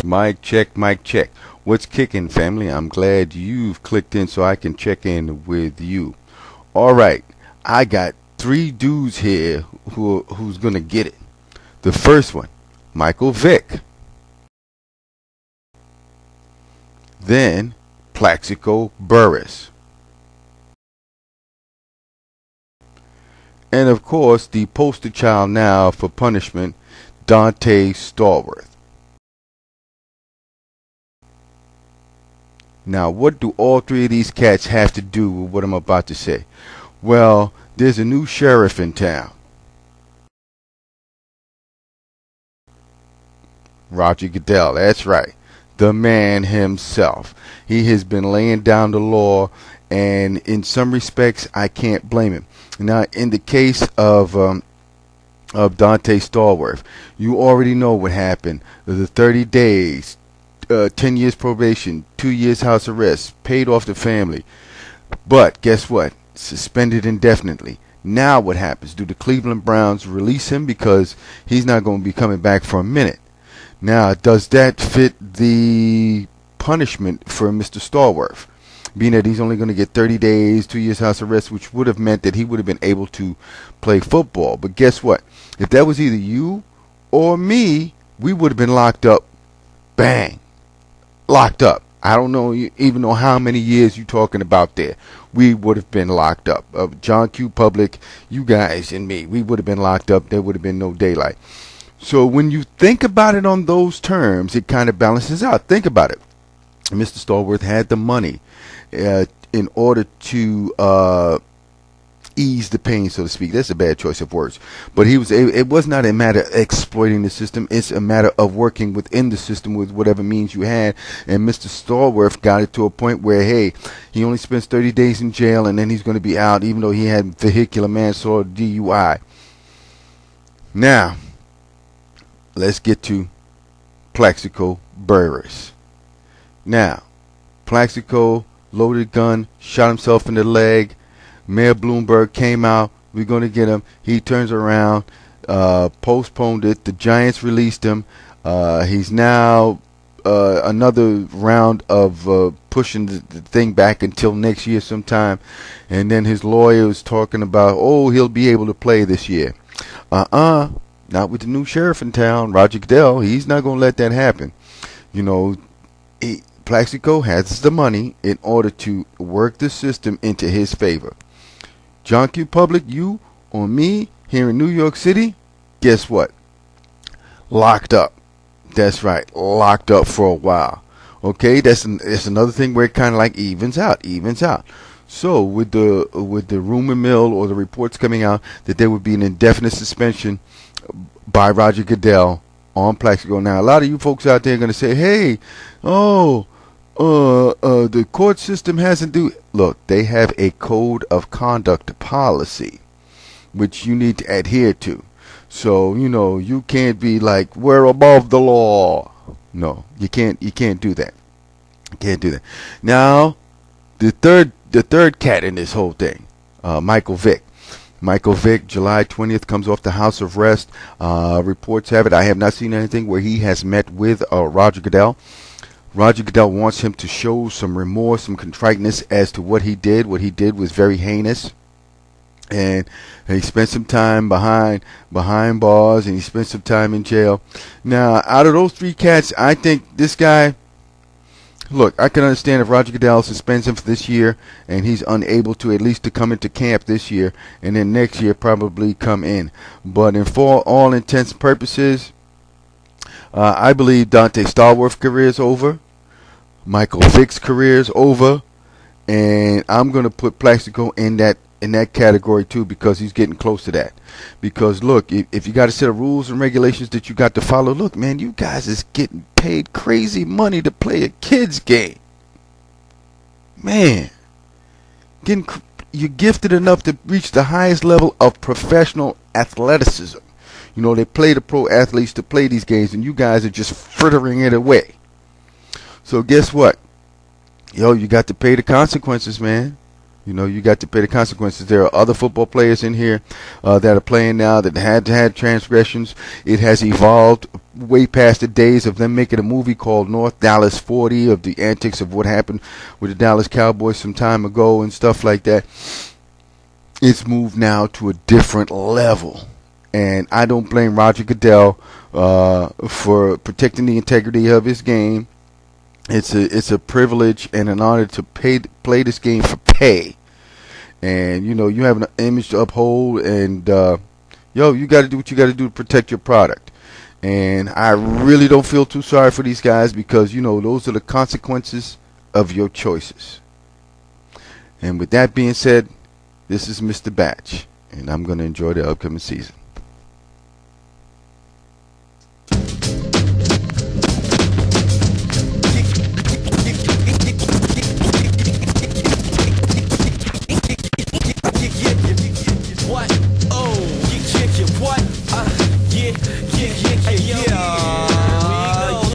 Mic check, mic check. What's kicking, family? I'm glad you've clicked in so I can check in with you. All right, I got 3 dudes here who's gonna get it. The first one, Michael Vick. Then Plaxico Burress. And of course, the poster child now for punishment, Donte Stallworth. Now, what do all 3 of these cats have to do with what I'm about to say? Well, there's a new sheriff in town. Rodger Goodell, that's right. The man himself. He has been laying down the law, and in some respects, I can't blame him. Now, in the case of Donte Stallworth, you already know what happened. The 30 days, 10 years probation, 2 years house arrest, paid off the family. But guess what? Suspended indefinitely. Now what happens? Do the Cleveland Browns release him because he's not going to be coming back for a minute? Now, does that fit the punishment for Mr. Stallworth? Being that he's only going to get 30 days, 2 years house arrest, which would have meant that he would have been able to play football. But guess what? If that was either you or me, we would have been locked up. Bang. Locked up. I don't know even know how many years you're talking about there. We would have been locked up. John Q. Public, you guys and me, we would have been locked up. There would have been no daylight. So when you think about it on those terms, it kind of balances out. Think about it. Mr. Stallworth had the money in order to ease the pain, so to speak. That's a bad choice of words. But it was not a matter of exploiting the system. It's a matter of working within the system with whatever means you had. And Mr. Stallworth got it to a point where, hey, he only spends 30 days in jail and then he's going to be out, even though he had vehicular manslaughter, DUI. Now, let's get to Plaxico Burress. Now, Plaxico loaded gun, shot himself in the leg. Mayor Bloomberg came out. We're going to get him. He turns around, postponed it. The Giants released him. He's now another round of pushing the thing back until next year sometime. And then his lawyer was talking about, oh, he'll be able to play this year. Not with the new sheriff in town, Rodger Goodell. He's not going to let that happen. You know, Plaxico has the money in order to work the system into his favor. John Q. Public, you or me here in New York City, guess what? Locked up. That's right, locked up for a while. Okay, that's another thing where it kind of like evens out. So with the rumor mill or the reports coming out that there would be an indefinite suspension by Rodger Goodell on Plaxico. Now, a lot of you folks out there are going to say, hey, the court system hasn't look, they have a code of conduct policy which you need to adhere to. So, you know, you can't be like, we're above the law. No, you can't do that. You can't do that. Now, the third cat in this whole thing, Michael Vick. Michael Vick, July 20th, comes off the house arrest. Reports have it, I have not seen anything where he has met with Rodger Goodell. Rodger Goodell wants him to show some remorse, some contriteness as to what he did. What he did was very heinous. And he spent some time behind bars, and he spent some time in jail. Now, out of those 3 cats, I think this guy, look, I can understand if Rodger Goodell suspends him for this year and he's unable to at least to come into camp this year, and then next year probably come in. But for all intents and purposes, I believe Donte Stallworth's career is over. Michael Vick's career is over. And I'm going to put Plaxico in that category too, because he's getting close to that. Because look, if you got a set of rules and regulations that you got to follow, look, man, you guys is getting paid crazy money to play a kid's game. Man, you're gifted enough to reach the highest level of professional athleticism. You know, they play the pro athletes to play these games, and you guys are just frittering it away. So guess what? Yo, you got to pay the consequences, man. You know, you got to pay the consequences. There are other football players in here that are playing now that had transgressions. It has evolved way past the days of them making a movie called North Dallas 40 of the antics of what happened with the Dallas Cowboys some time ago and stuff like that. It's moved now to a different level. And I don't blame Rodger Goodell for protecting the integrity of his game. It's a privilege and an honor to play this game for pay. And, you know, you have an image to uphold. And, you got to do what you got to do to protect your product. And I really don't feel too sorry for these guys because, you know, those are the consequences of your choices. And with that being said, this is Mr. Batch, and I'm going to enjoy the upcoming season.